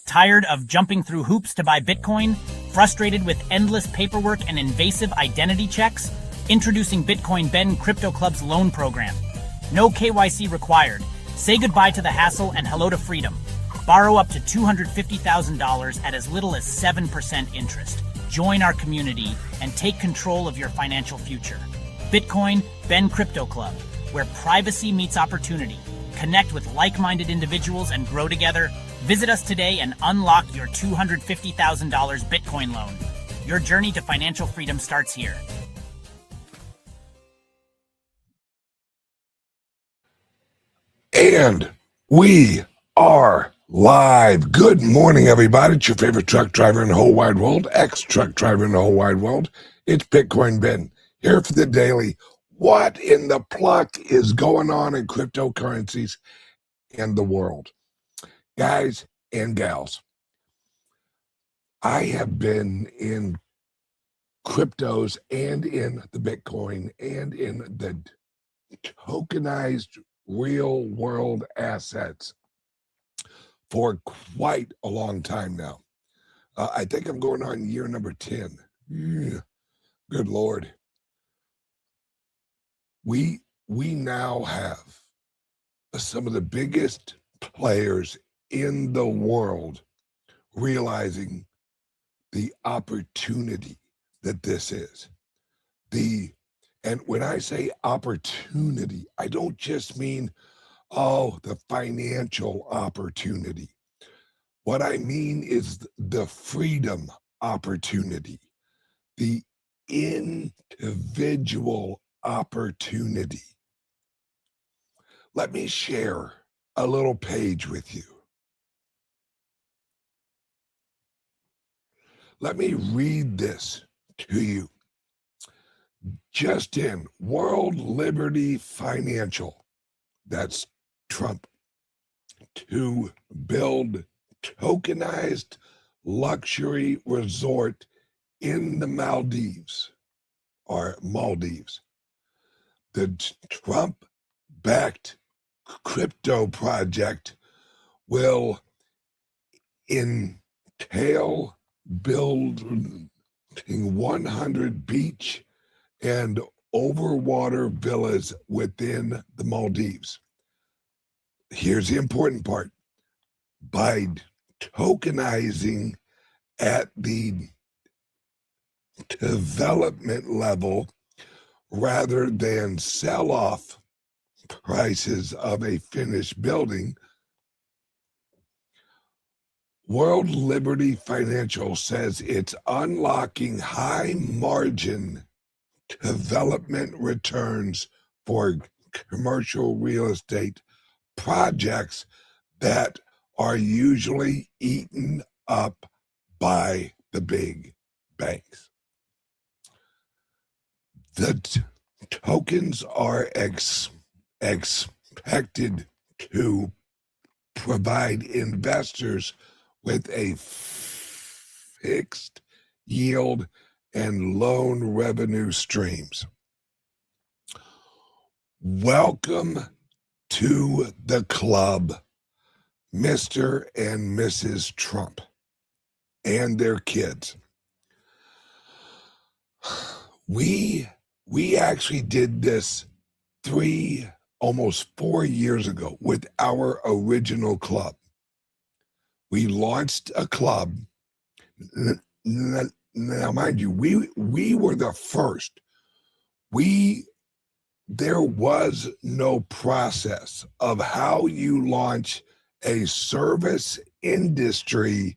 Tired of jumping through hoops to buy Bitcoin? Frustrated with endless paperwork and invasive identity checks? Introducing Bitcoin Ben Crypto Club's loan program. No KYC required. Say goodbye to the hassle and hello to freedom. Borrow up to $250,000 at as little as 7% interest. Join our community and take control of your financial future. Bitcoin Ben Crypto Club, where privacy meets opportunity. Connect with like-minded individuals and grow together. Visit us today and unlock your $250,000 Bitcoin loan. Your journey to financial freedom starts here. And we are live. Good morning, everybody. It's your favorite truck driver in the whole wide world, ex-truck driver in the whole wide world. It's Bitcoin Ben, here for the daily. What in the pluck is going on in cryptocurrencies and the world? Guys and gals, I have been in cryptos and in the Bitcoin and in the tokenized real world assets for quite a long time now. I think I'm going on year number 10. Good Lord. We now have some of the biggest players in the world realizing the opportunity that this is. And when I say opportunity, I don't just mean, the financial opportunity. What I mean is the freedom opportunity, the individual opportunity. Let me share a little page with you. Let me read this to you. Just in World Liberty Financial, that's Trump, to build tokenized luxury resort in the Maldives. The Trump-backed crypto project will entail building 100 beach and overwater villas within the Maldives. Here's the important part. By tokenizing at the development level rather than sell-off prices of a finished building, World Liberty Financial says it's unlocking high margin development returns for commercial real estate projects that are usually eaten up by the big banks. The tokens are expected to provide investors with a fixed yield and loan revenue streams. Welcome to the club, Mr. and Mrs. Trump and their kids. We actually did this almost 4 years ago with our original club. We launched a club. Now, mind you, we were the first. There was no process of how you launch a service industry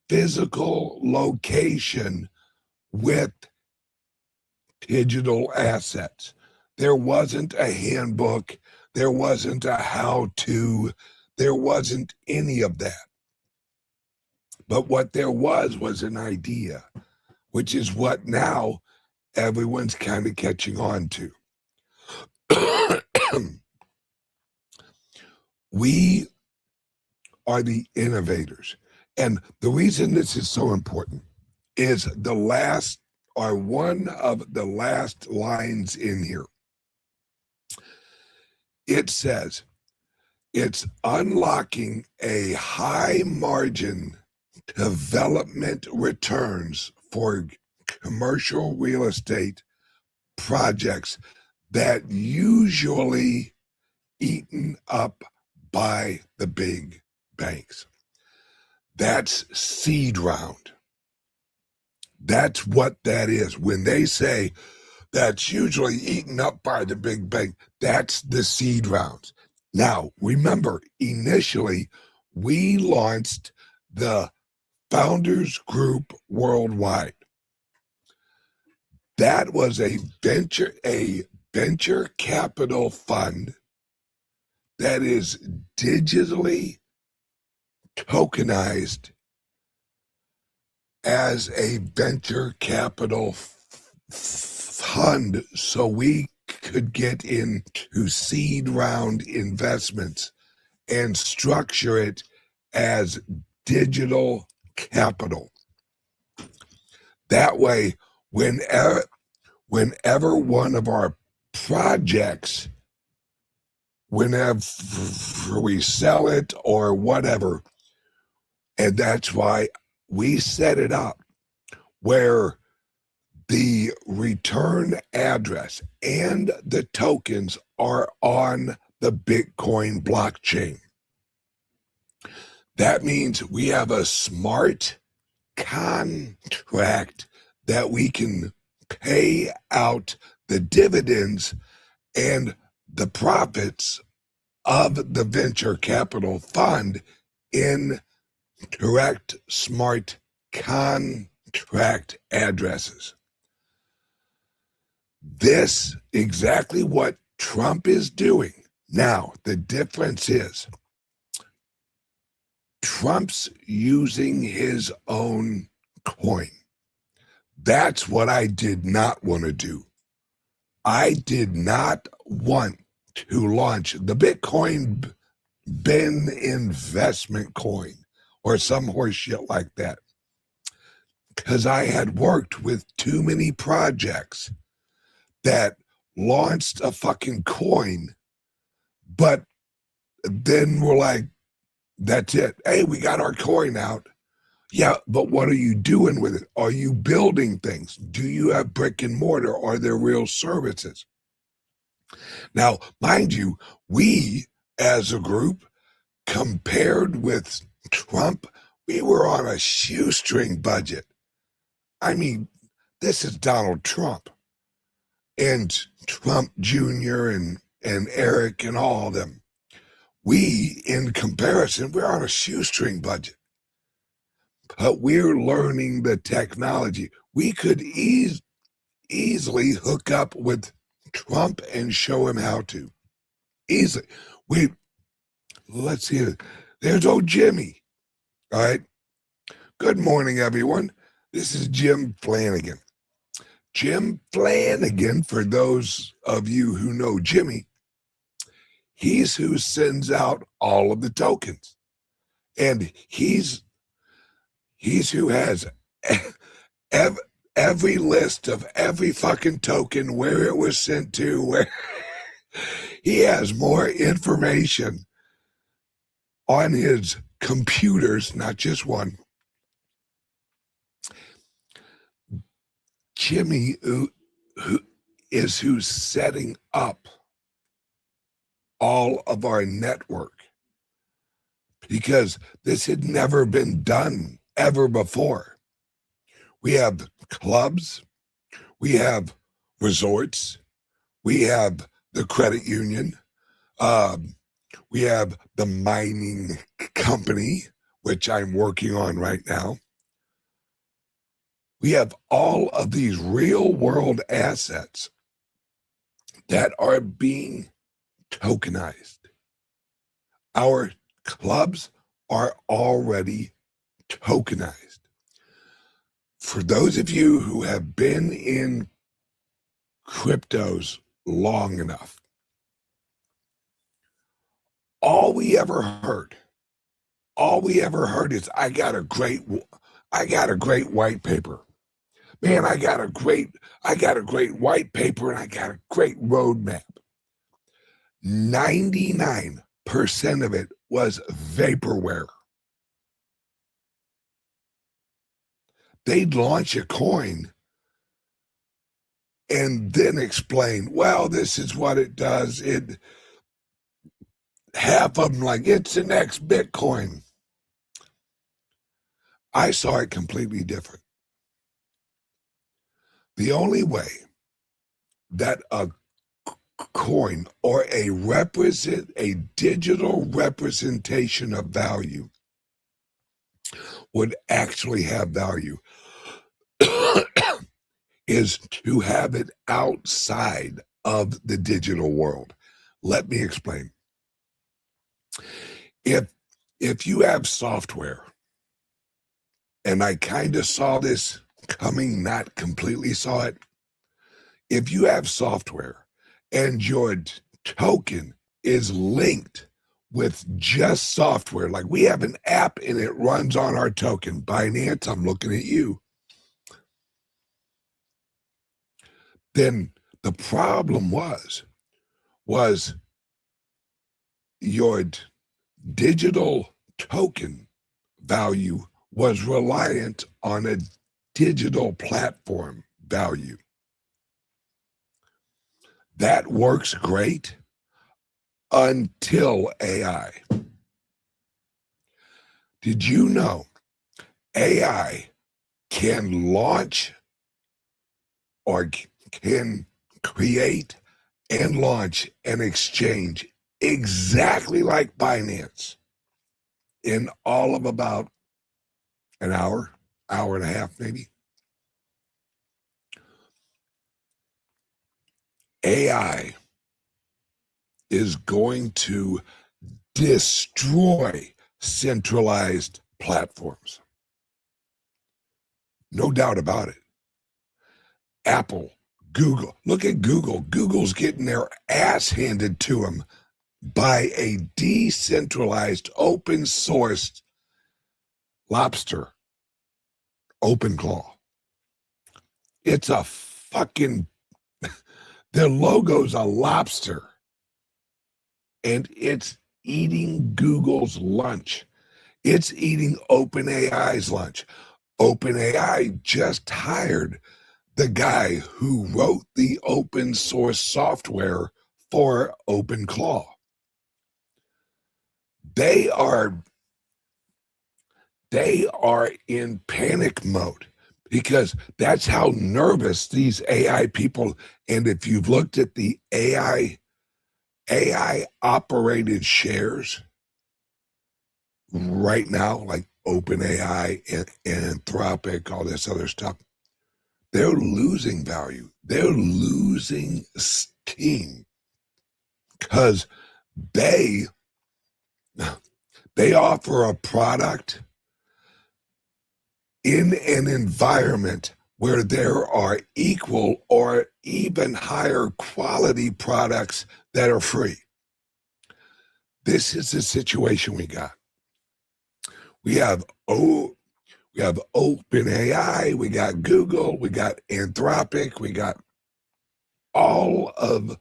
physical location with digital assets. There wasn't a handbook. There wasn't a how-to. There wasn't any of that. But what there was an idea, which is what now everyone's kind of catching on to. We are the innovators. And the reason this is so important is one of the last lines in here. It says, it's unlocking a high margin development returns for commercial real estate projects that usually eaten up by the big banks. That's seed round. That's what that is. When they say that's usually eaten up by the big bank, that's the seed rounds. Now, remember, initially, we launched the Founders Group Worldwide. That was a venture capital fund that is digitally tokenized as a venture capital fund, so we could get into seed round investments and structure it as digital capital. That way, whenever one of our projects, whenever we sell it or whatever, and that's why we set it up where the return address and the tokens are on the Bitcoin blockchain. That means we have a smart contract that we can pay out the dividends and the profits of the venture capital fund in direct smart contract addresses. This exactly what Trump is doing. Now, the difference is Trump's using his own coin. That's what I did not want to do. I did not want to launch the Bitcoin Ben investment coin or some horse shit like that, because I had worked with too many projects that launched a fucking coin, but then we're like, that's it. Hey, we got our coin out. Yeah, but what are you doing with it? Are you building things? Do you have brick and mortar? Are there real services? Now, mind you, we as a group, compared with Trump, we were on a shoestring budget. I mean, this is Donald Trump and Trump Jr. and Eric and all of them. We, in comparison, we're on a shoestring budget. But we're learning the technology. We could easily hook up with Trump and show him how to. Easily. Let's see. There's old Jimmy. All right. Good morning, everyone. This is Jim Flanagan. Jim Flanagan, for those of you who know Jimmy, he's who sends out all of the tokens. And he's who has every list of every fucking token, where it was sent to, where he has more information on his computers, not just one. Jimmy who's setting up all of our network, because this had never been done ever before. We have clubs, we have resorts, we have the credit union, we have the mining company, which I'm working on right now. We have all of these real world assets that are being tokenized. Our clubs are already tokenized. For those of you who have been in cryptos long enough, all we ever heard is, I got a great white paper. Man, I got a great white paper and I got a great roadmap. 99% of it was vaporware. they'd launch a coin and then explain, well, this is what it does. Half of them like, it's the next Bitcoin. I saw it completely different. The only way that a coin or a digital representation of value would actually have value is to have it outside of the digital world. Let me explain. If you have software, and I kind of saw this coming, not completely saw it. If you have software and your token is linked with just software, like we have an app and it runs on our token, Binance, I'm looking at you, then the problem was your digital token value was reliant on a digital platform value. That works great until AI. Did you know AI can launch or can create and launch an exchange exactly like Binance in all of about an hour and a half, maybe? AI is going to destroy centralized platforms. No doubt about it. Apple, Google, look at Google. Google's getting their ass handed to them by a decentralized, open sourced lobster, OpenClaw. It's a fucking, their logo's a lobster, and it's eating Google's lunch. It's eating OpenAI's lunch. OpenAI just hired the guy who wrote the open source software for OpenClaw. They are in panic mode because that's how nervous these AI people, and if you've looked at the AI operated shares right now, like OpenAI and Anthropic, all this other stuff, they're losing value. They're losing steam because they offer a product in an environment where there are equal or even higher quality products that are free. This is the situation we got. We have OpenAI, we got Google, we got Anthropic, we got all of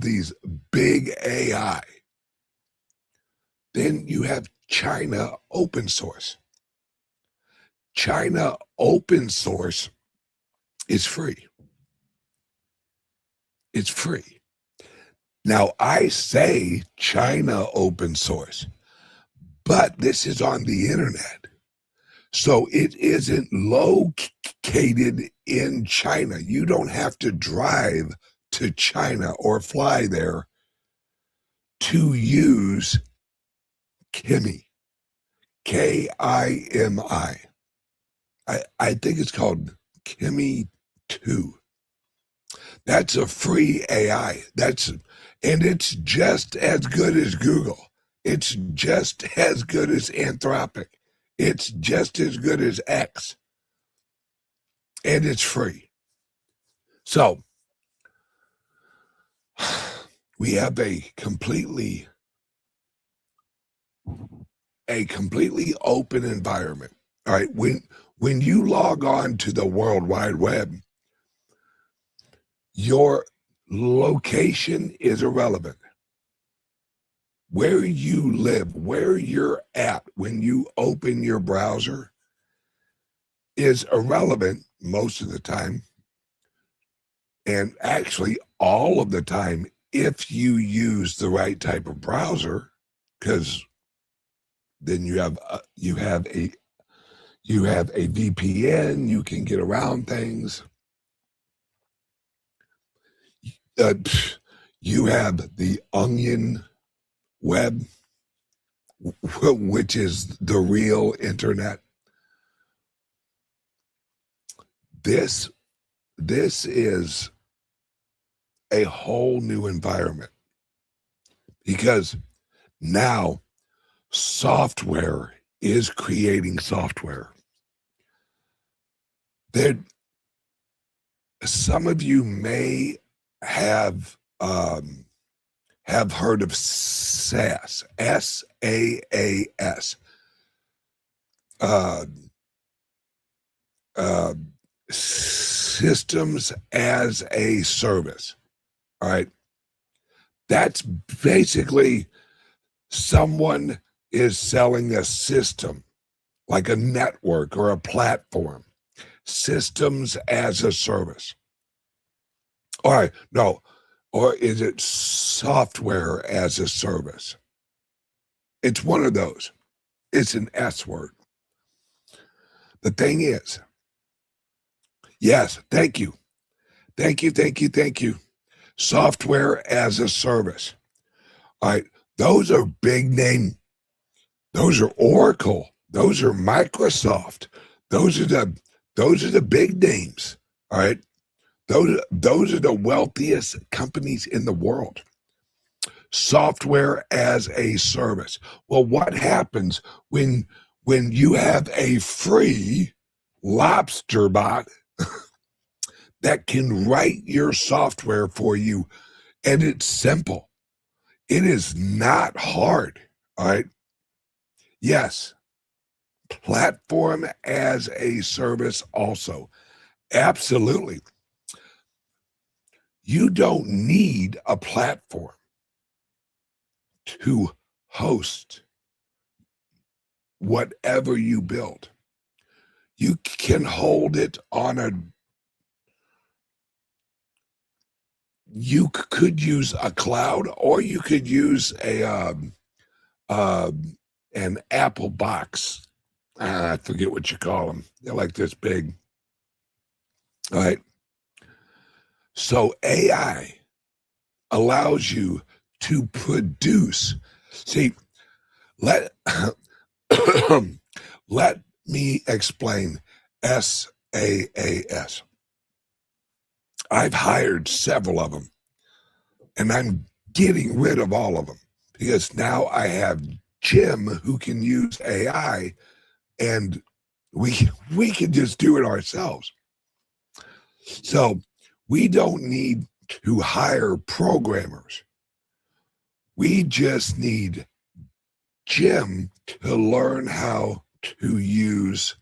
these big AI. Then you have China open source. China open source is free. It's free. Now, I say China open source, but this is on the internet. So it isn't located in China. You don't have to drive to China or fly there to use Kimi, Kimi. I think it's called Kimi 2. That's a free AI. And it's just as good as Google. It's just as good as Anthropic. It's just as good as X. And it's free. So we have a completely open environment. All right. When you log on to the World Wide Web, your location is irrelevant. Where you live, where you're at when you open your browser, is irrelevant most of the time, and actually all of the time if you use the right type of browser, because then you have a VPN, you can get around things. You have the Onion web, which is the real internet. This is a whole new environment, because now software is creating software. Some of you may have heard of SaaS, SaaS, systems as a service. All right, that's basically someone is selling a system, like a network or a platform. Systems as a service. All right, no, or is it software as a service? It's one of those. It's an S word. The thing is, yes, thank you. Software as a service. All right, those are big name. Those are Oracle. Those are Microsoft. Those are the big names. All right. Those are the wealthiest companies in the world. Software as a service. Well, what happens when you have a free lobster bot that can write your software for you, and it's simple? It is not hard. All right. Yes. Platform as a service also. Absolutely. You don't need a platform to host whatever you build. You can hold it on you could use a cloud, or you could use an Apple box. I forget what you call them. They're like this big. All right. So AI allows you to produce. See, let me explain SaaS. I've hired several of them, and I'm getting rid of all of them, because now I have Jim who can use AI, and we can just do it ourselves. So we don't need to hire programmers. We just need Jim to learn how to use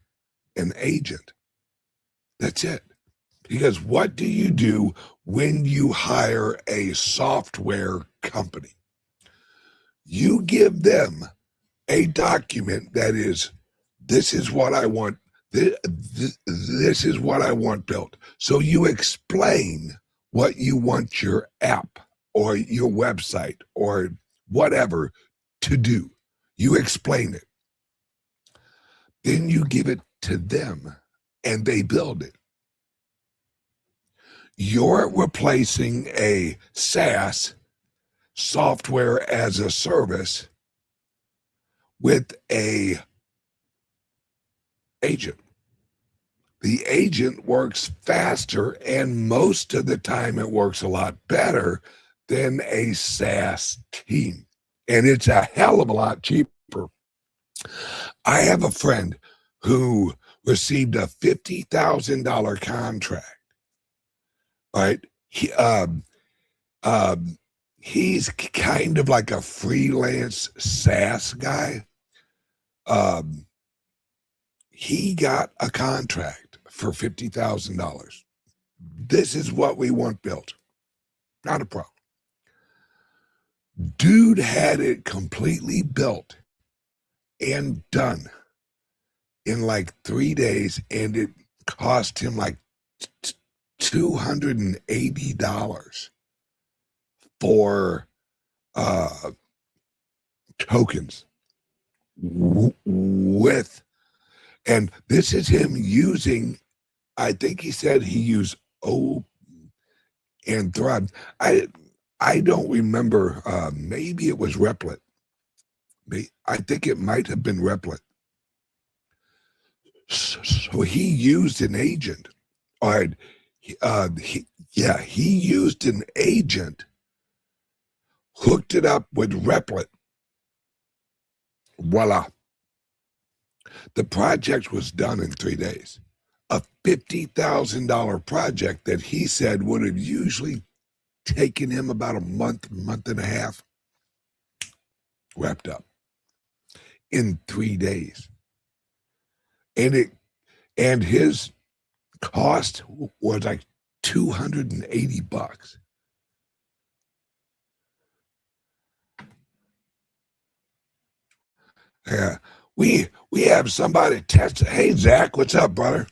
an agent. That's it. Because what do you do when you hire a software company? You give them a document that is, this is what I want. This is what I want built. So you explain what you want your app or your website or whatever to do. You explain it. Then you give it to them and they build it. You're replacing a SaaS, software as a service, with a agent. The agent works faster, and most of the time it works a lot better than a SaaS team. And it's a hell of a lot cheaper. I have a friend who received a $50,000 contract. All right. He's kind of like a freelance SaaS guy. He got a contract for $50,000. This is what we want built. Not a problem. Dude had it completely built and done in like 3 days, and it cost him like $280 for tokens with, and this is him using, I think he said he used and Thrive. I don't remember. Maybe it was Replit. I think it might have been Replit. So he used an agent. All right. He used an agent, hooked it up with Replit. Voila. The project was done in 3 days. A $50,000 project that he said would have usually taken him about a month and a half, wrapped up in 3 days. And his cost was like $280. Yeah, we have somebody test. Hey, Zach, what's up, brother?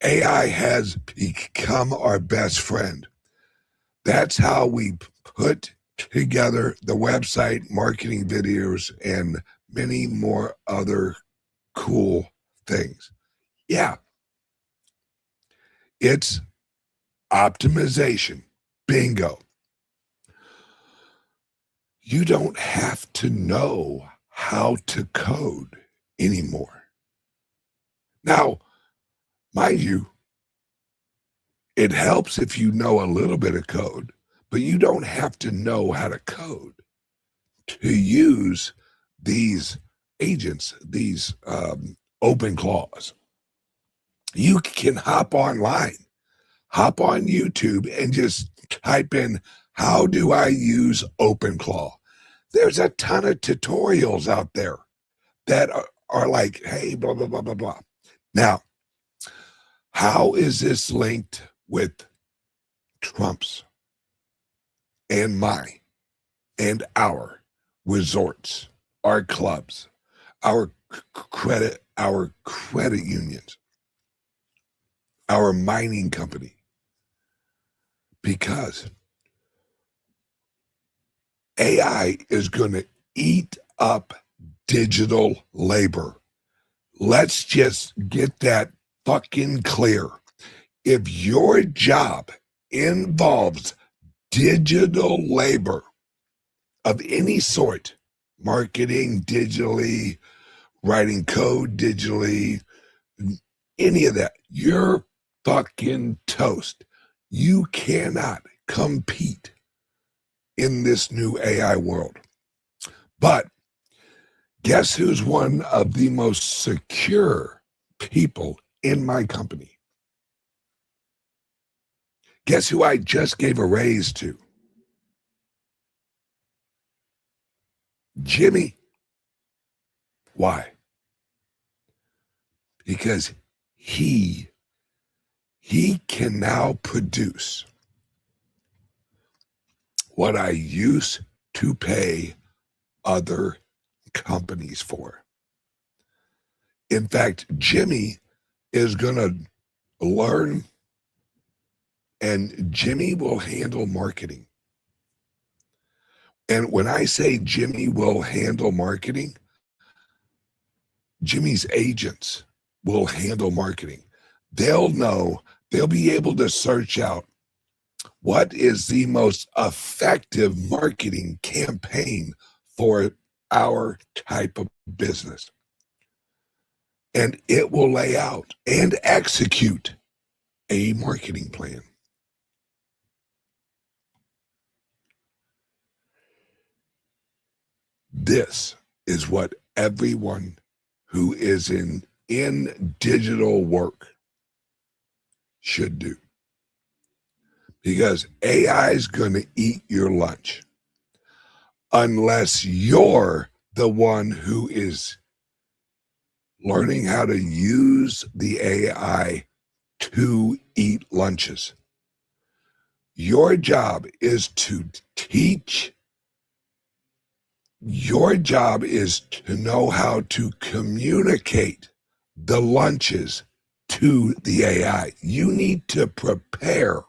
AI has become our best friend. That's how we put together the website, marketing videos, and many more other cool things. Yeah, it's optimization. Bingo. You don't have to know how to code anymore. Now, mind you, it helps if you know a little bit of code, but you don't have to know how to code to use these agents, these open claws. You can hop online, hop on YouTube, and just type in, how do I use OpenClaw? There's a ton of tutorials out there that are like, hey, blah, blah, blah, blah, blah. Now, how is this linked with Trump's and my and our resorts, our clubs, our credit unions, our mining company? Because AI is going to eat up digital labor. Let's just get that fucking clear. If your job involves digital labor of any sort, marketing digitally, writing code digitally, any of that, you're fucking toast. You cannot compete in this new AI world. But guess who's one of the most secure people in my company? Guess who I just gave a raise to? Jimmy. Why? Because he can now produce what I used to pay other companies for. In fact, Jimmy is going to learn, and Jimmy will handle marketing. And when I say Jimmy will handle marketing, Jimmy's agents will handle marketing. They'll know, they'll be able to search out what is the most effective marketing campaign for our type of business. And it will lay out and execute a marketing plan. This is what everyone who is in digital work should do. Because AI is going to eat your lunch unless you're the one who is learning how to use the AI to eat lunches. Your job is to teach. Your job is to know how to communicate the lunches to the AI. You need to prepare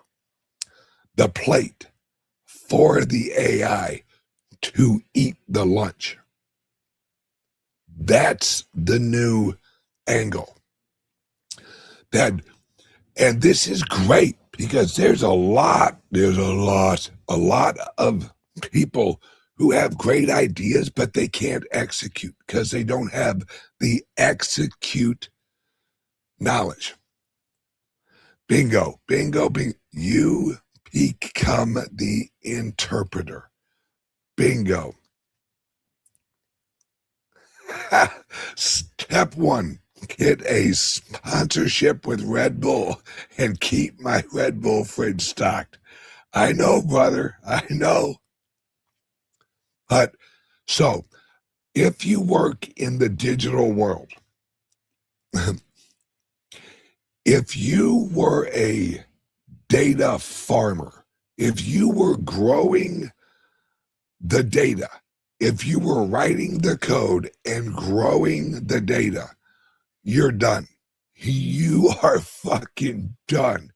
the plate for the AI to eat the lunch. That's the new angle. And this is great because there's a lot of people who have great ideas, but they can't execute because they don't have the execute knowledge. Bingo, bingo, bingo. You become the interpreter. Bingo. Step one, get a sponsorship with Red Bull and keep my Red Bull fridge stocked. I know, brother. I know. But so if you work in the digital world, if you were a data farmer, if you were growing the data, if you were writing the code and growing the data, you're done. You are fucking done.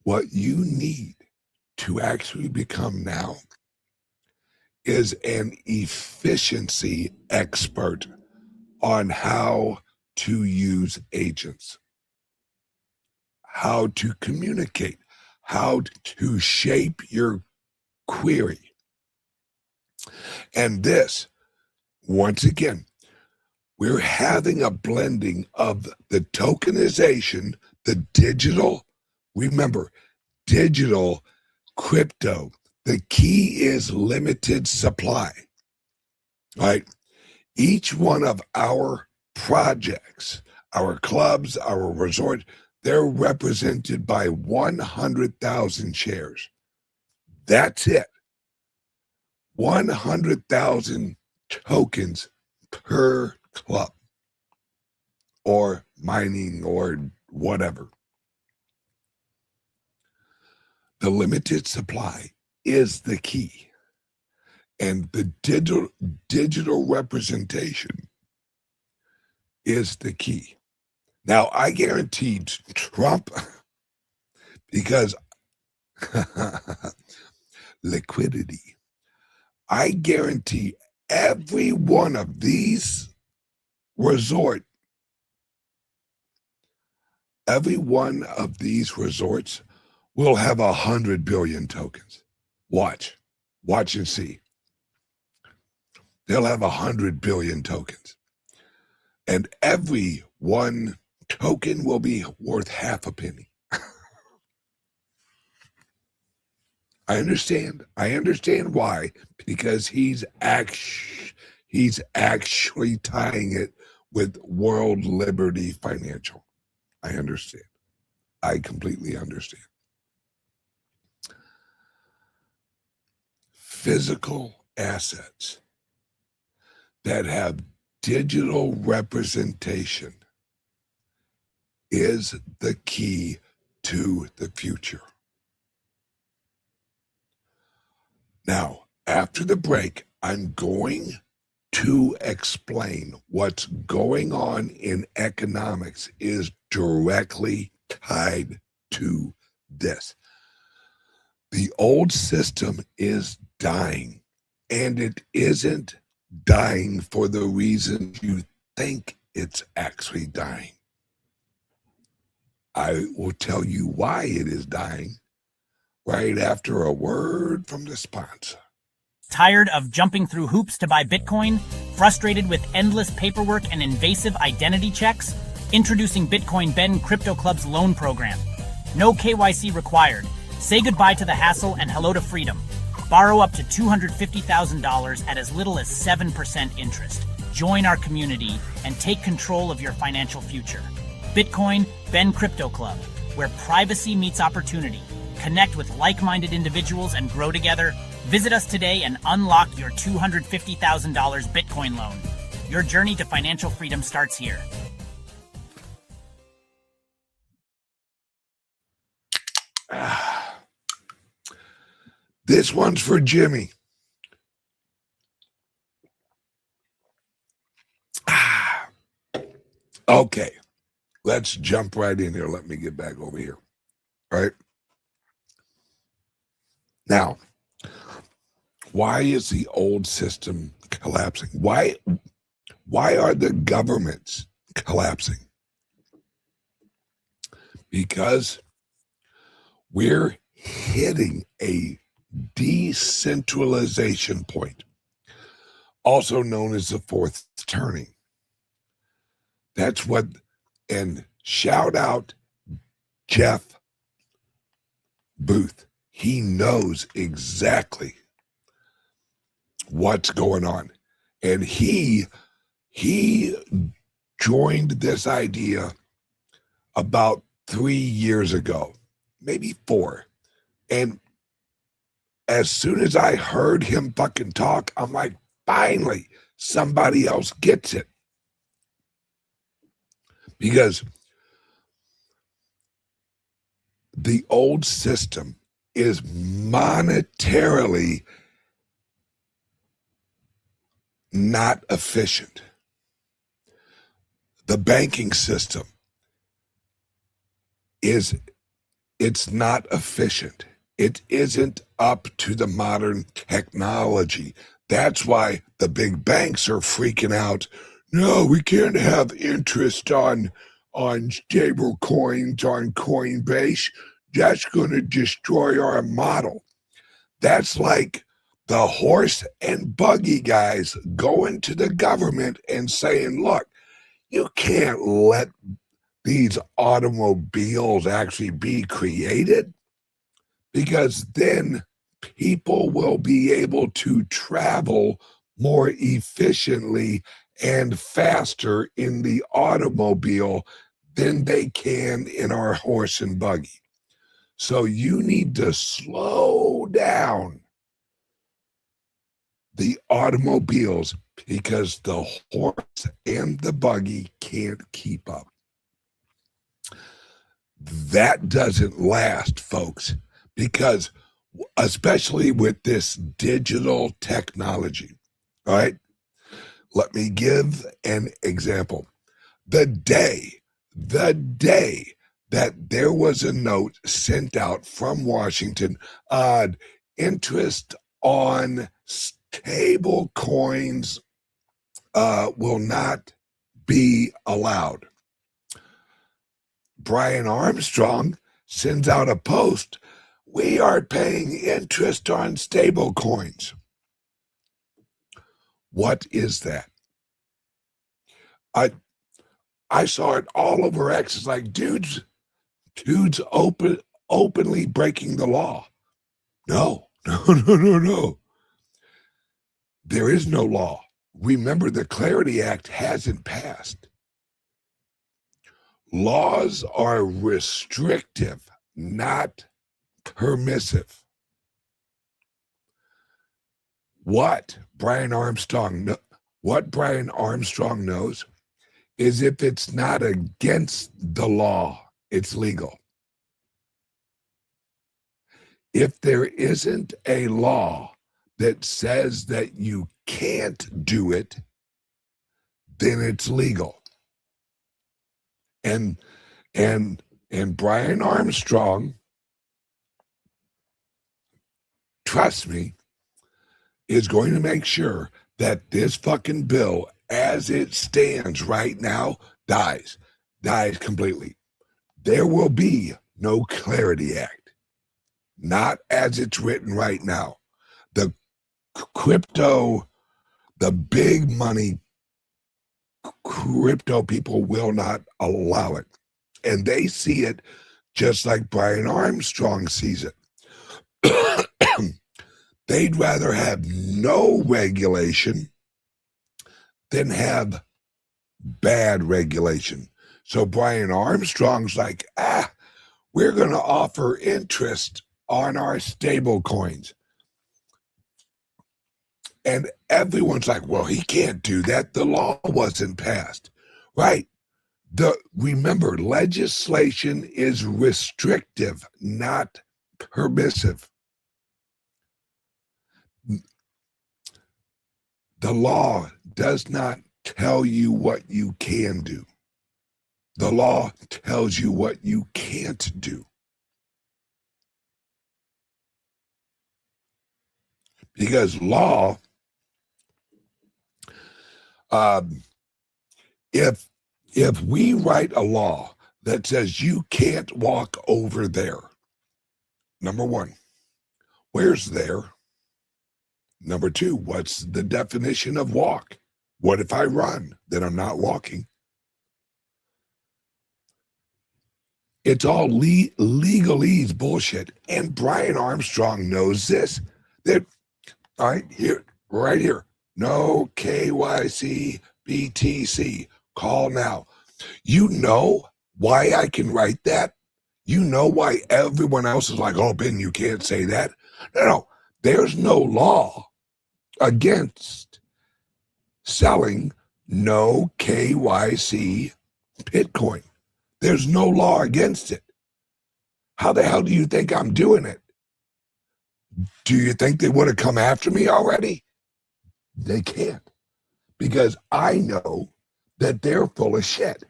What you need to actually become now is an efficiency expert on how to use agents, how to communicate, how to shape your query. And this, once again, we're having a blending of the tokenization, the digital, remember, digital, crypto. The key is limited supply, right? Each one of our projects, our clubs, our resorts, they're represented by 100,000 shares. That's it. 100,000 tokens per club or mining or whatever. The limited supply is the key. And the digital representation is the key. Now, I guaranteed Trump, because liquidity, I guarantee every one of these resorts will have 100 billion tokens. Watch and see. They'll have 100 billion tokens. And every one token will be worth half a penny. I understand why, because he's actually tying it with World Liberty Financial. I understand. I completely understand. Physical assets that have digital representation is the key to the future. Now, after the break, I'm going to explain what's going on in economics is directly tied to this. The old system is dying, and it isn't dying for the reason you think it's actually dying. I will tell you why it is dying right after a word from the sponsor. Tired of jumping through hoops to buy Bitcoin? Frustrated with endless paperwork and invasive identity checks? Introducing Bitcoin Ben Crypto Club's loan program. No KYC required. Say goodbye to the hassle and hello to freedom. Borrow up to $250,000 at as little as 7% interest. Join our community and take control of your financial future. Bitcoin Ben Crypto Club, where privacy meets opportunity. Connect with like-minded individuals and grow together. Visit us today and unlock your $250,000 Bitcoin loan. Your journey to financial freedom starts here. This one's for Jimmy. Okay, let's jump right in here. Let me get back over here. All right. Now, why is the old system collapsing? Why are the governments collapsing? Because we're hitting a decentralization point, also known as the fourth turning. That's what, and shout out Jeff Booth. He knows exactly what's going on. And he joined this idea about 3 years ago, maybe 4. And as soon as I heard him fucking talk, I'm like, finally, somebody else gets it. Because the old system is monetarily not efficient. The banking system it's not efficient. It isn't up to the modern technology. That's why the big banks are freaking out. No, we can't have interest on stable coins on Coinbase. That's going to destroy our model. That's like the horse and buggy guys going to the government and saying, look, you can't let these automobiles actually be created, because then people will be able to travel more efficiently and faster in the automobile than they can in our horse and buggy. So you need to slow down the automobiles because the horse and the buggy can't keep up. That doesn't last, folks, because especially with this digital technology, all right? Let me give an example. The day that there was a note sent out from Washington on interest on stable coins will not be allowed. Brian Armstrong sends out a post. We are paying interest on stable coins. What is that? I saw it all over X. It's like, dudes openly breaking the law. No. There is no law. Remember, the Clarity Act hasn't passed. Laws are restrictive, not permissive. What Brian Armstrong knows is if it's not against the law, it's legal. If there isn't a law that says that you can't do it, then it's legal. And Brian Armstrong, trust me, is going to make sure that this fucking bill, as it stands right now, dies completely. There will be no Clarity Act, not as it's written right now. The big money crypto people will not allow it. And they see it just like Brian Armstrong sees it. They'd rather have no regulation than have bad regulation. So Brian Armstrong's like, we're going to offer interest on our stable coins. And everyone's like, well, he can't do that. The law wasn't passed. Right. Remember, legislation is restrictive, not permissive. The law does not tell you what you can do. The law tells you what you can't do. Because law, if we write a law that says you can't walk over there, number one, where's there? Number two, what's the definition of walk? What if I run? Then I'm not walking. It's all legalese bullshit. And Brian Armstrong knows this. That, all right here. No KYC BTC. Call now. You know why I can write that? You know why everyone else is like, oh, Ben, you can't say that? No. There's no law against selling no KYC Bitcoin. There's no law against it. How the hell do you think I'm doing it? Do you think they would have come after me already? They can't. Because I know that they're full of shit.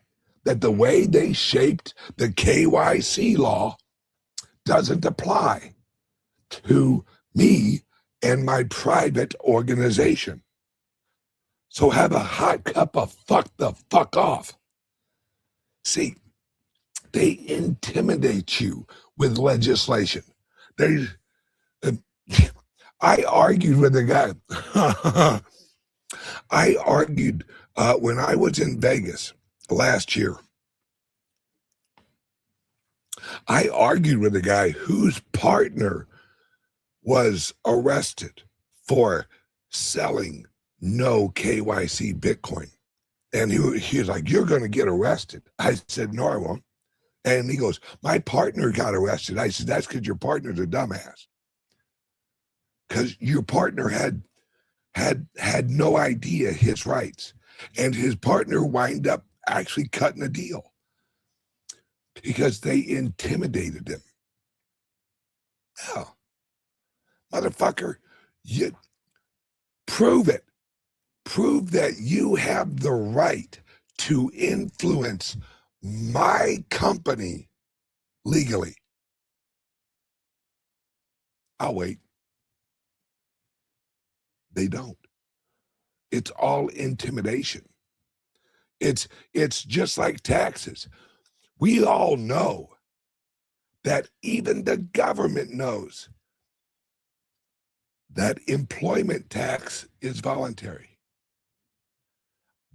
That the way they shaped the KYC law doesn't apply to me and my private organization. So have a hot cup of fuck the fuck off. See, they intimidate you with legislation. I argued with a guy. I argued when I was in Vegas last year. I argued with a guy whose partner was arrested for selling no KYC Bitcoin. And he was like, you're going to get arrested. I said, no, I won't. And he goes, my partner got arrested. I said, that's because your partner's a dumbass. Because your partner had no idea his rights. And his partner wind up actually cutting a deal because they intimidated him. Oh, motherfucker, you prove it. Prove that you have the right to influence my company legally. I'll wait. They don't. It's all intimidation. It's just like taxes. We all know that even the government knows that employment tax is voluntary.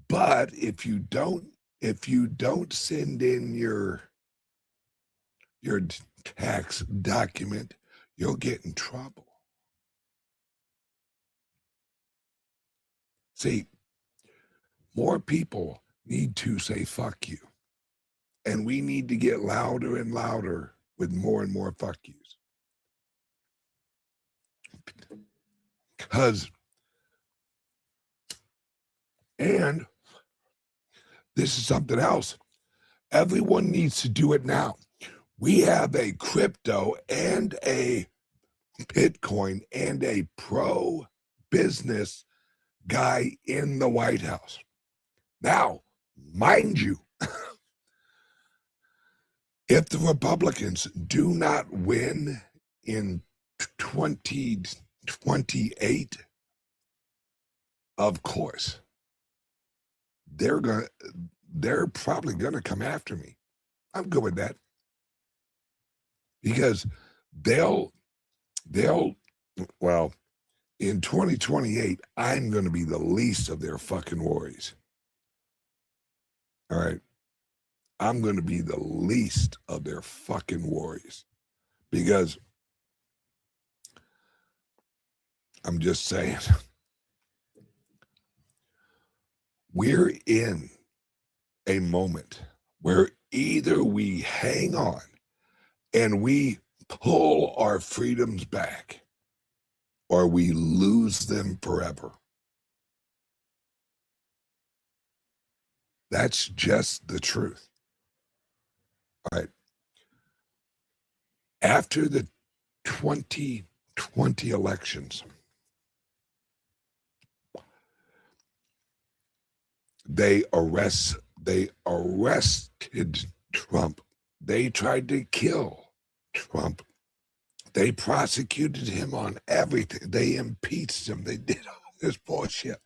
But if you don't send in your tax document, you'll get in trouble. See, more people need to say fuck you. And we need to get louder and louder with more and more fuck yous. And this is something else. Everyone needs to do it now. We have a crypto and a Bitcoin and a pro-business guy in the White House. Now, mind you, if the Republicans do not win in 2028, of course, they're probably gonna come after me. I'm good with that. Because they'll well, in 2028, I'm gonna be the least of their fucking worries. All right. I'm going to be the least of their fucking worries because I'm just saying we're in a moment where either we hang on and we pull our freedoms back or we lose them forever. That's just the truth. All right. After the 2020 elections, they arrest They arrested Trump. They tried to kill Trump. They prosecuted him on everything. They impeached him. They did all this bullshit.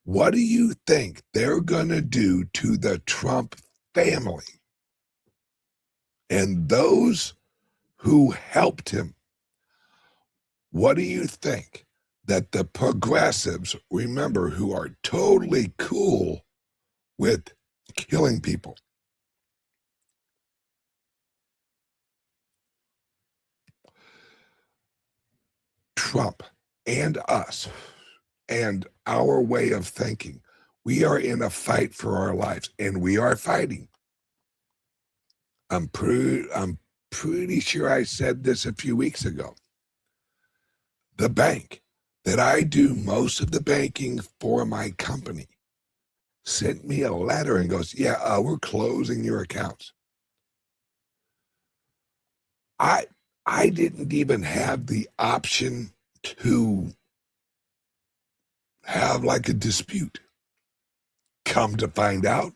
What do you think they're going to do to the Trump family and those who helped him? What do you think that the progressives, remember, who are totally cool with killing people, Trump and us and our way of thinking, we are in a fight for our lives, and we are fighting. I'm pretty sure I said this a few weeks ago. The bank that I do most of the banking for my company sent me a letter and goes, yeah, we're closing your accounts. I didn't even have the option to have like a dispute. Come to find out,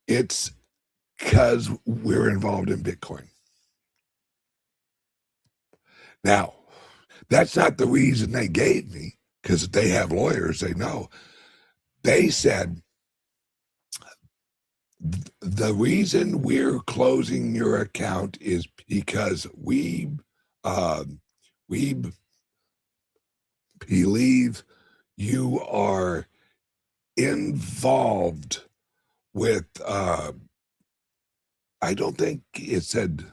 it's because we're involved in Bitcoin. Now, that's not the reason they gave me, because they have lawyers, they know. They said, the reason we're closing your account is because we believe you are involved with, I don't think it said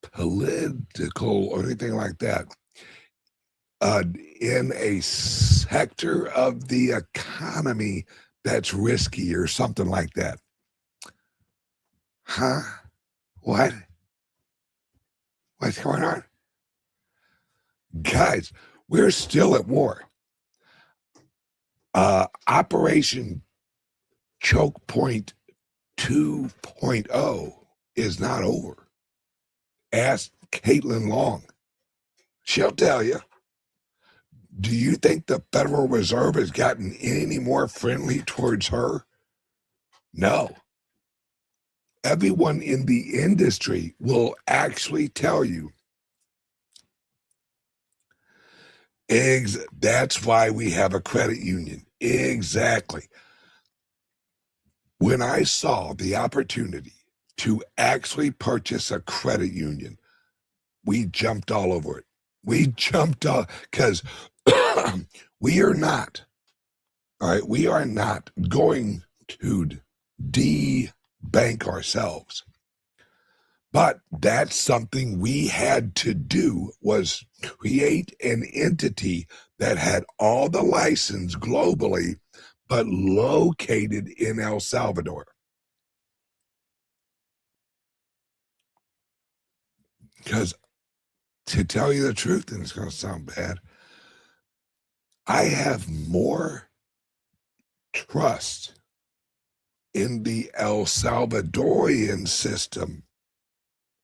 political or anything like that, in a sector of the economy that's risky or something like that. Huh? What? What's going on? Guys, we're still at war. Operation Choke Point 2.0 is not over. Ask Caitlin Long. She'll tell you. Do you think the Federal Reserve has gotten any more friendly towards her? No. Everyone in the industry will actually tell you, that's why we have a credit union. Exactly. When I saw the opportunity to actually purchase a credit union, we jumped all over it. We jumped all, because we are not, all right, we are not going to de-bank ourselves. But that's something we had to do, was create an entity that had all the license globally, but located in El Salvador. Because to tell you the truth, and it's going to sound bad, I have more trust in the El Salvadorian system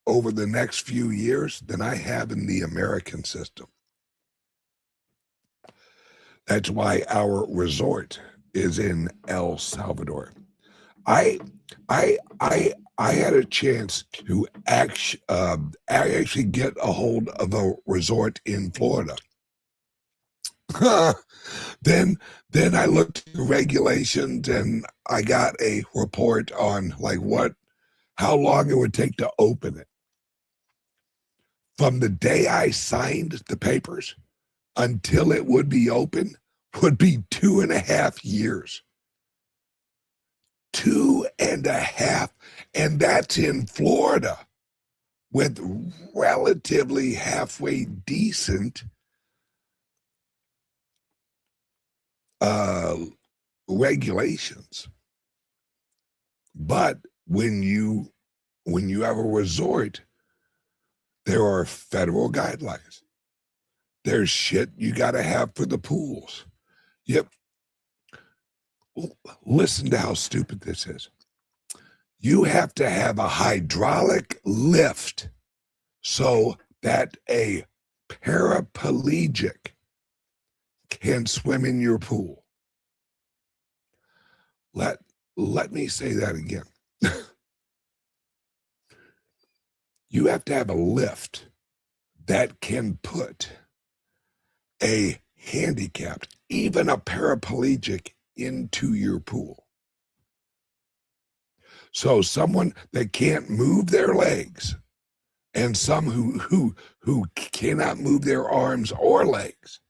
over the next few years than I have in the American system. That's why our resort is in El Salvador. I had a chance to actually get a hold of a resort in Florida. Then I looked at the regulations and I got a report on how long it would take to open it. From the day I signed the papers until it would be open would be 2.5 years. 2.5, and that's in Florida with relatively halfway decent regulations. But when you have a resort, there are federal guidelines. There's shit you got to have for the pools. Yep. Listen to how stupid this is. You have to have a hydraulic lift so that a paraplegic can swim in your pool. Let me say that again. You have to have a lift that can put a handicapped, even a paraplegic, into your pool. So someone that can't move their legs and some who cannot move their arms or legs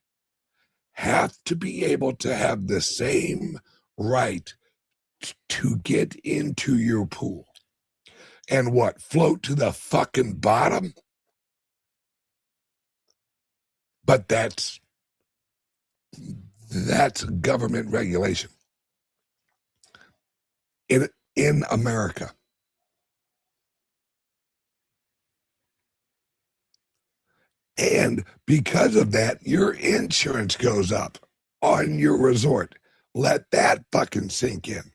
have to be able to have the same right to get into your pool. And what, float to the fucking bottom? But that's government regulation in America. And because of that, your insurance goes up on your resort. Let that fucking sink in.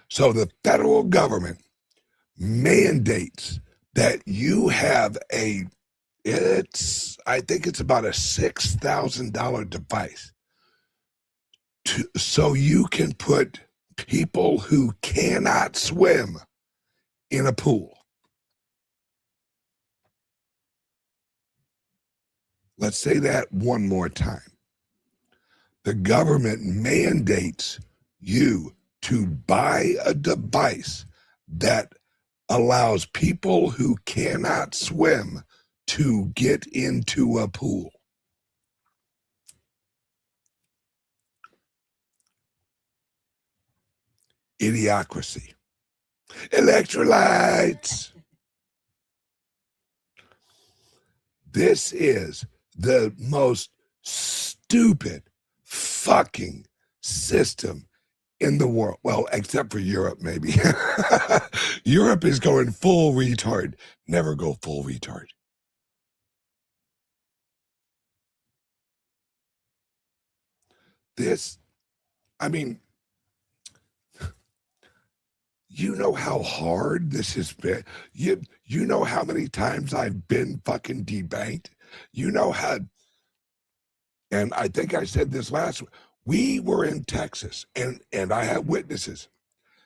So the federal government mandates that you have I think it's about a $6,000 device so you can put people who cannot swim in a pool. Let's say that one more time. The government mandates you to buy a device that allows people who cannot swim to get into a pool. Idiocracy. Electrolytes. This is the most stupid fucking system in the world. Well, except for Europe, maybe. Europe is going full retard. Never go full retard. I mean, you know how hard this has been. You know how many times I've been fucking debanked. You know how, and I think I said this last week. We were in Texas, and I have witnesses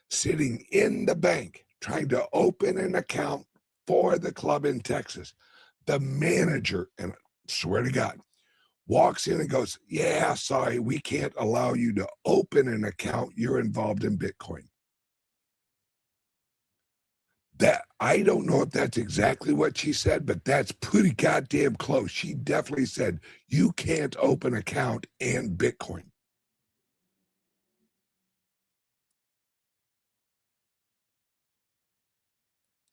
sitting in the bank trying to open an account for the club in Texas. The manager, and I swear to God, walks in and goes, "Yeah, sorry, we can't allow you to open an account. You're involved in Bitcoin." That, I don't know if that's exactly what she said, but that's pretty goddamn close. She definitely said, you can't open an account and Bitcoin.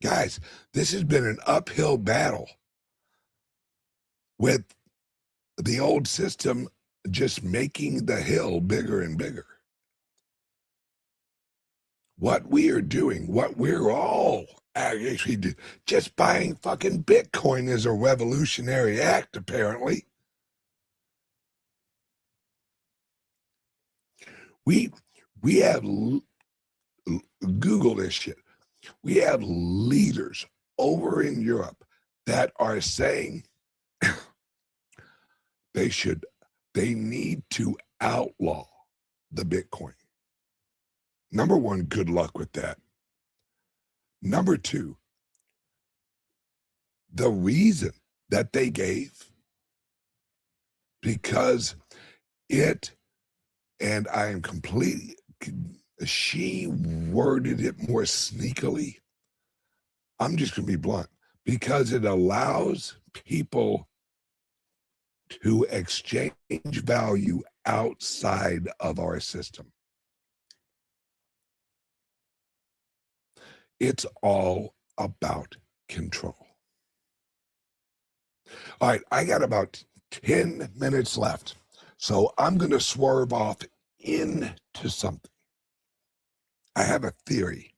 Guys, this has been an uphill battle with the old system just making the hill bigger and bigger. What we are doing, what we're all actually do, just buying fucking Bitcoin is a revolutionary act, apparently. We have Google this shit. We have leaders over in Europe that are saying they need to outlaw the Bitcoin. Number one, good luck with that. Number two, the reason that they gave, because and I am completely, she worded it more sneakily. I'm just going to be blunt, because it allows people to exchange value outside of our system. It's all about control. All right, I got about 10 minutes left, so I'm going to swerve off into something. I have a theory,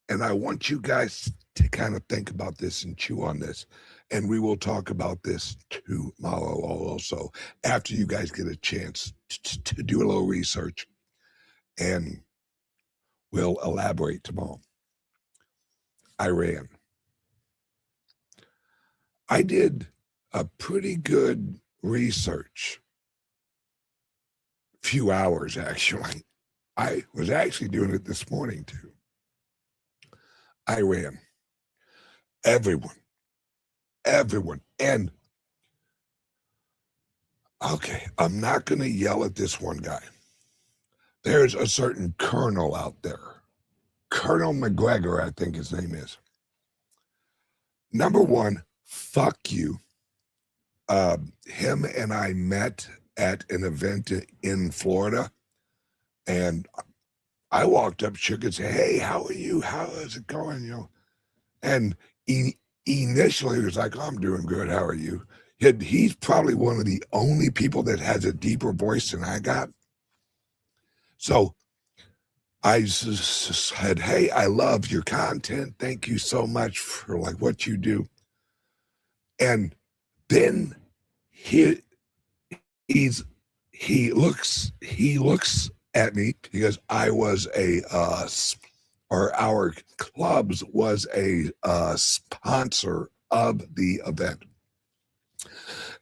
and I want you guys to kind of think about this and chew on this, and we will talk about this tomorrow also, after you guys get a chance to do a little research, and we'll elaborate tomorrow. Iran. I did a pretty good research few hours, actually. I was actually doing it this morning, too. Iran. Everyone. And, okay, I'm not going to yell at this one guy. There's a certain colonel out there. Colonel McGregor, I think his name is. Number one, fuck you. Him and I met at an event in Florida, and I walked up, shook and said, "Hey, how are you? How is it going?" And initially he was like, "Oh, I'm doing good. How are you?" He's probably one of the only people that has a deeper voice than I got. So I said, "Hey, I love your content. Thank you so much for like what you do." And then he looks at me. He goes, "I was our clubs was a sponsor of the event."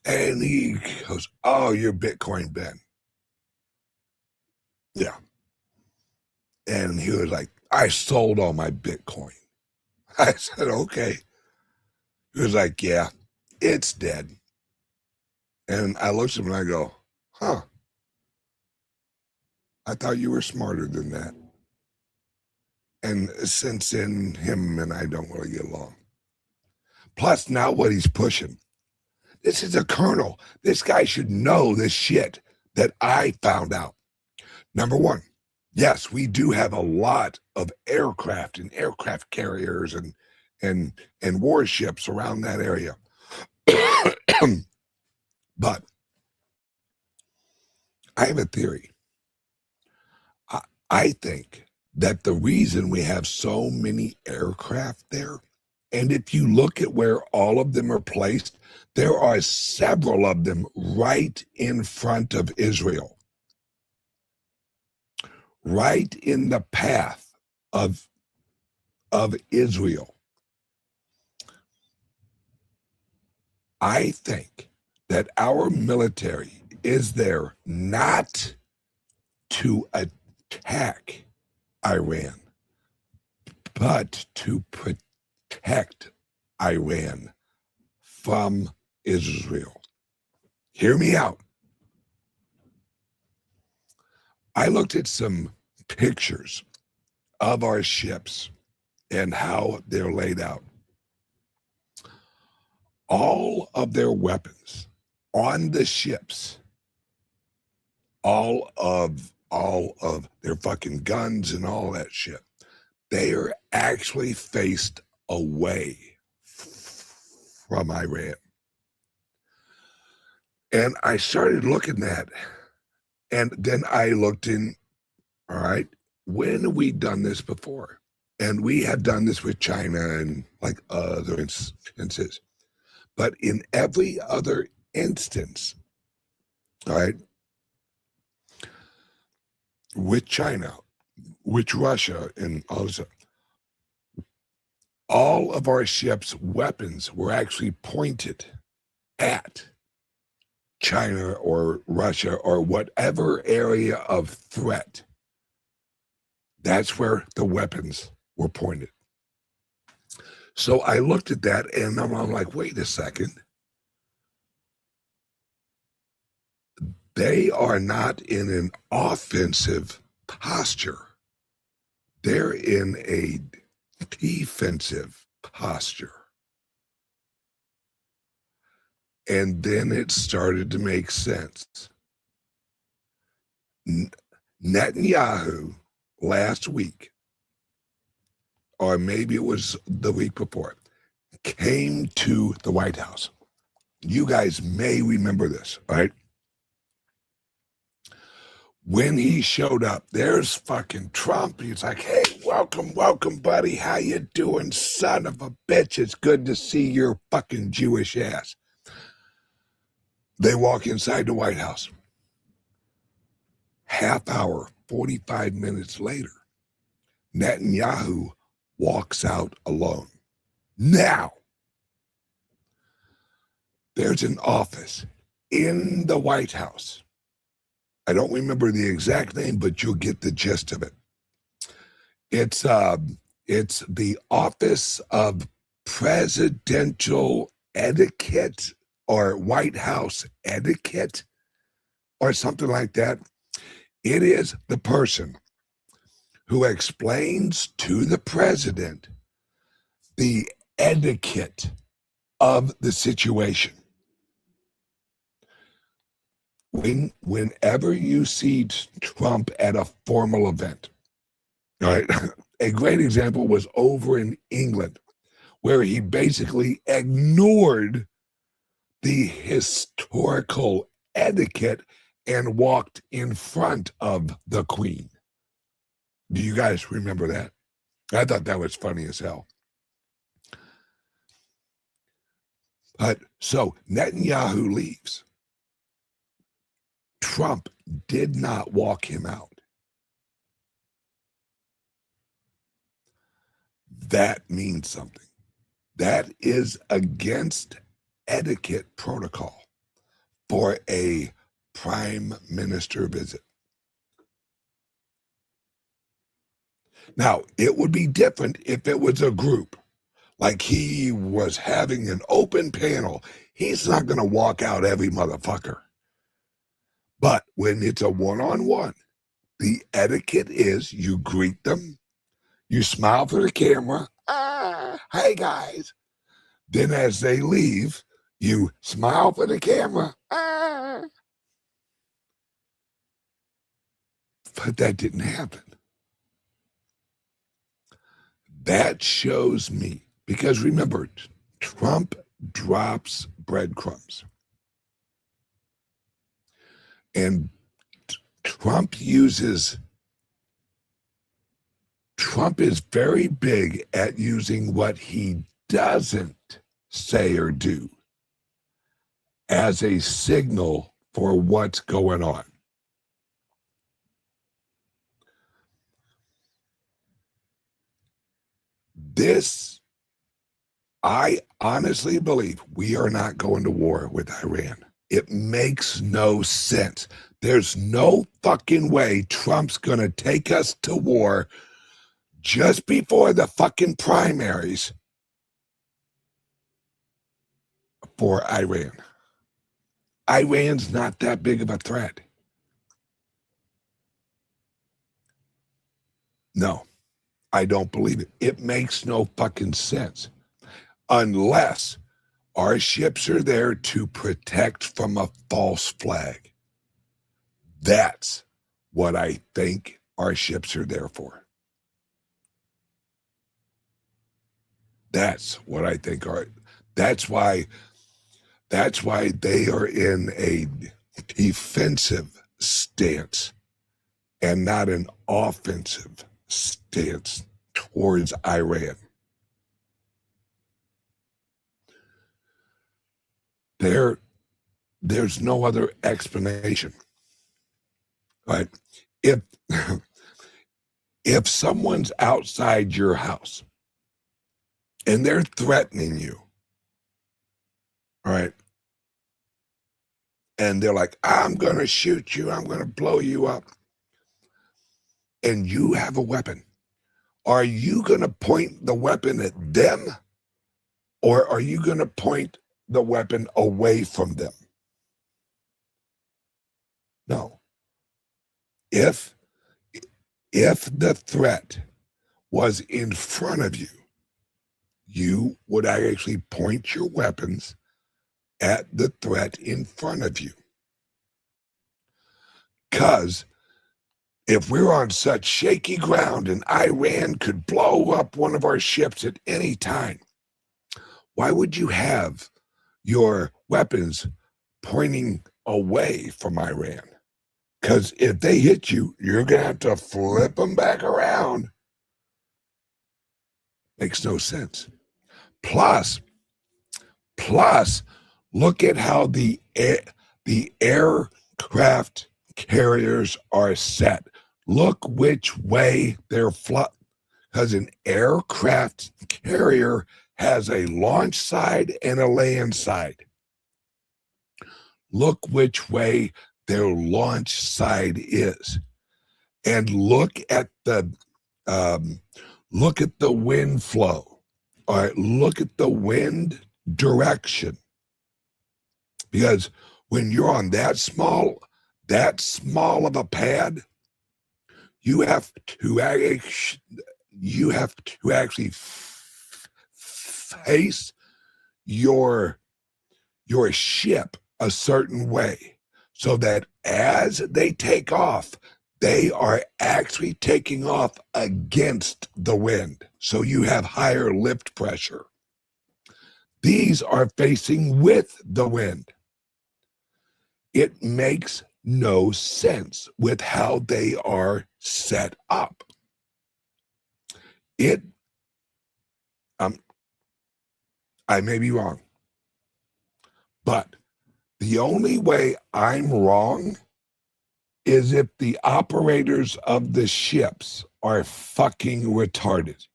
And he goes, "Oh, you're Bitcoin Ben." Yeah. And he was like, "I sold all my Bitcoin." I said, "Okay." He was like, "Yeah, it's dead." And I looked at him and I go, "Huh, I thought you were smarter than that." And since then, him and I don't really get along. Plus, now what he's pushing. This is a colonel. This guy should know this shit that I found out. Number one, yes, we do have a lot of aircraft and aircraft carriers and warships around that area. But I have a theory. I think that the reason we have so many aircraft there, and if you look at where all of them are placed, there are several of them right in front of Israel, right in the path of Israel. I think that our military is there not to attack Iran, but to protect Iran from Israel. Hear me out. I looked at some pictures of our ships and how they're laid out. All of their weapons on the ships, all of their fucking guns and all that shit, they are actually faced away from Iran. And I started looking at, and then I looked in, all right, when have we done this before? And we have done this with China and like other instances. But in every other instance, all right, with China, with Russia, and all this, all of our ships' weapons were actually pointed at China or Russia or whatever area of threat. That's where the weapons were pointed. So I looked at that and I'm like, wait a second. They are not in an offensive posture. They're in a defensive posture. And then it started to make sense. Netanyahu last week, or maybe it was the week before, came to the White House. You guys may remember this, right? When he showed up, there's fucking Trump. He's like, "Hey, welcome, buddy. How you doing, son of a bitch? It's good to see your fucking Jewish ass." They walk inside the White House. Half hour, 45 minutes later, Netanyahu walks out alone. Now, there's an office in the White House I don't remember the exact name, but you'll get the gist of it. It's the Office of Presidential Etiquette or White House Etiquette or something like that. It is the person who explains to the president the etiquette of the situation. Whenever you see Trump at a formal event, all right, a great example was over in England, where he basically ignored the historical etiquette and walked in front of the Queen. Do you guys remember that? I thought that was funny as hell. But so Netanyahu leaves. Trump did not walk him out. That means something. That is against etiquette protocol for a prime minister visit. Now, it would be different if it was a group, like he was having an open panel. He's not going to walk out every motherfucker. But when it's a one-on-one, the etiquette is you greet them, you smile for the camera, hey guys. Then as they leave, you smile for the camera, But that didn't happen. That shows me, because remember, Trump drops breadcrumbs. And Trump is very big at using what he doesn't say or do as a signal for what's going on. This, I honestly believe we are not going to war with Iran. It makes no sense. There's no fucking way Trump's going to take us to war just before the fucking primaries for Iran. Iran's not that big of a threat. No, I don't believe it. It makes no fucking sense unless our ships are there to protect from a false flag. That's what I think our ships are there for. That's what I think are. That's why they are in a defensive stance and not an offensive stance towards Iran. There's no other explanation. Right? If someone's outside your house and they're threatening you, all right, and they're like, I'm going to shoot you, I'm going to blow you up, and you have a weapon, are you going to point the weapon at them, or are you going to point the weapon away from them? No. If the threat was in front of you, you would actually point your weapons at the threat in front of you. Because if we're on such shaky ground and Iran could blow up one of our ships at any time, why would you have your weapons pointing away from Iran? Because if they hit you, you're going to have to flip them back around. Makes no sense. Plus, look at how the aircraft carriers are set. Look which way they're flying. Because an aircraft carrier has a launch side and a land side. Look which way their launch side is. And look at the wind flow. All right, look at the wind direction. Because when you're on that small of a pad, you have to actually face your ship a certain way, so that as they take off, they are actually taking off against the wind. So you have higher lift pressure. These are facing with the wind. It makes no sense with how they are set up. I may be wrong, but the only way I'm wrong is if the operators of the ships are fucking retarded.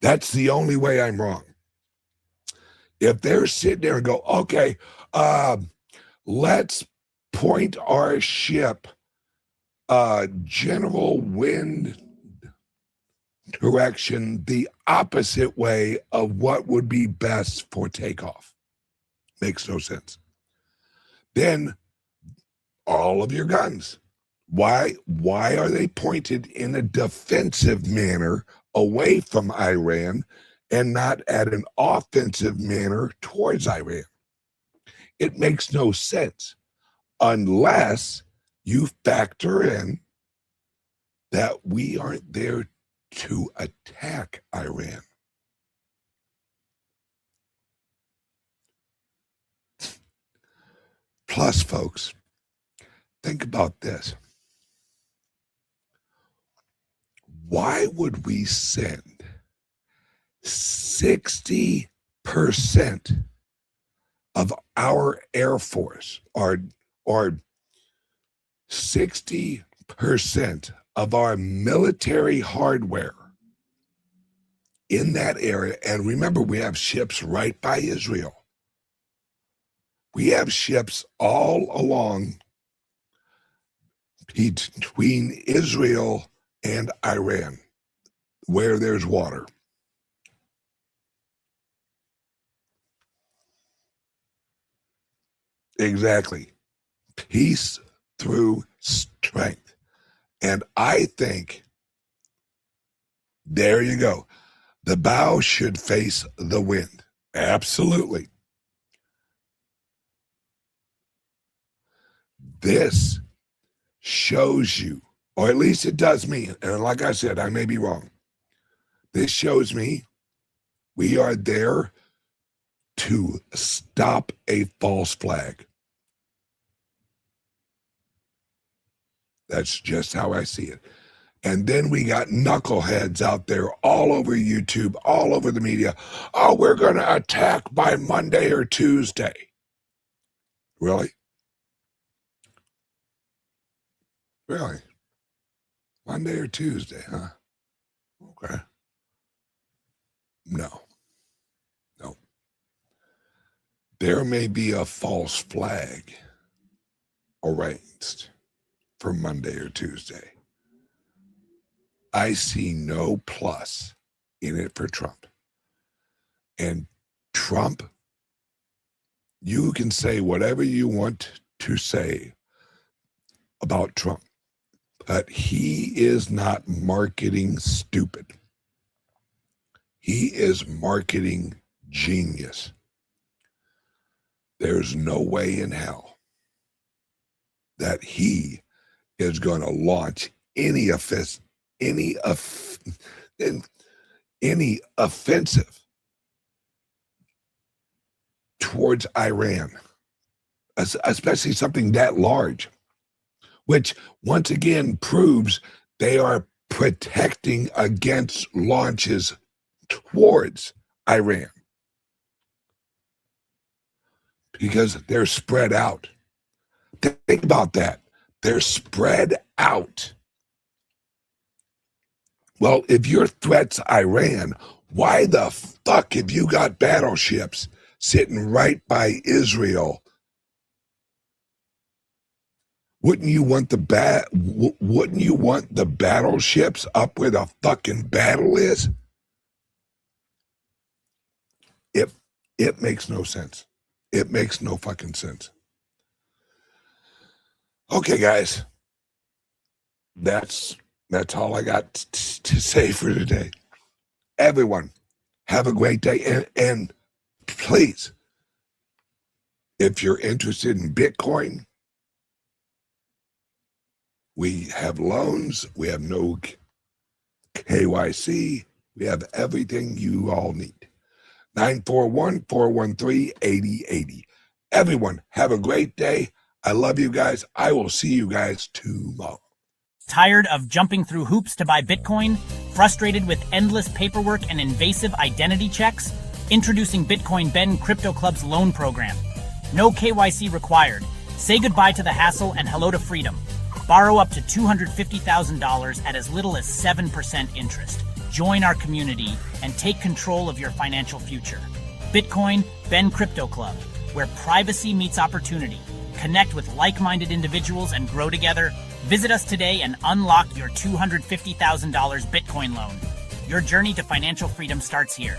That's the only way I'm wrong. If they're sitting there and go, okay, let's point our ship general wind direction the opposite way of what would be best for takeoff. Makes no sense. Then all of your guns, why are they pointed in a defensive manner away from Iran and not at an offensive manner towards Iran? It makes no sense unless you factor in that we aren't there to attack Iran. Plus, folks, think about this. Why would we send 60% of our Air Force, or 60% of our military hardware in that area? And remember, we have ships right by Israel. We have ships all along between Israel and Iran, where there's water. Exactly. Peace through strength. And I think, there you go. The bow should face the wind. Absolutely. This shows you, or at least it does me, and like I said, I may be wrong. This shows me we are there to stop a false flag. That's just how I see it. And then we got knuckleheads out there all over YouTube, all over the media. Oh, we're going to attack by Monday or Tuesday. Really? Really? Monday or Tuesday, huh? Okay. No. There may be a false flag arranged for Monday or Tuesday. I see no plus in it for Trump. And Trump, you can say whatever you want to say about Trump, but he is not marketing stupid. He is marketing genius. There's no way in hell that he is going to launch any offensive towards Iran, especially something that large, which once again proves they are protecting against launches towards Iran, because they're spread out. Think about that. They're spread out. Well, if your threat's Iran, why the fuck have you got battleships sitting right by Israel Wouldn't you want wouldn't you want the battleships up where the fucking battle is? It makes no sense. It makes no fucking sense. Okay, guys. That's all I got to say for today. Everyone, have a great day. And please, if you're interested in Bitcoin, we have loans. We have no KYC. We have everything you all need. 941-413-8080. Everyone, have a great day. I love you guys. I will see you guys tomorrow. Tired of jumping through hoops to buy Bitcoin? Frustrated with endless paperwork and invasive identity checks? Introducing Bitcoin Ben Crypto Club's loan program. No KYC required. Say goodbye to the hassle and hello to freedom. Borrow up to $250,000 at as little as 7% interest. Join our community and take control of your financial future. Bitcoin Ben Crypto Club, where privacy meets opportunity. Connect with like-minded individuals and grow together. Visit us today and unlock your $250,000 Bitcoin loan. Your journey to financial freedom starts here.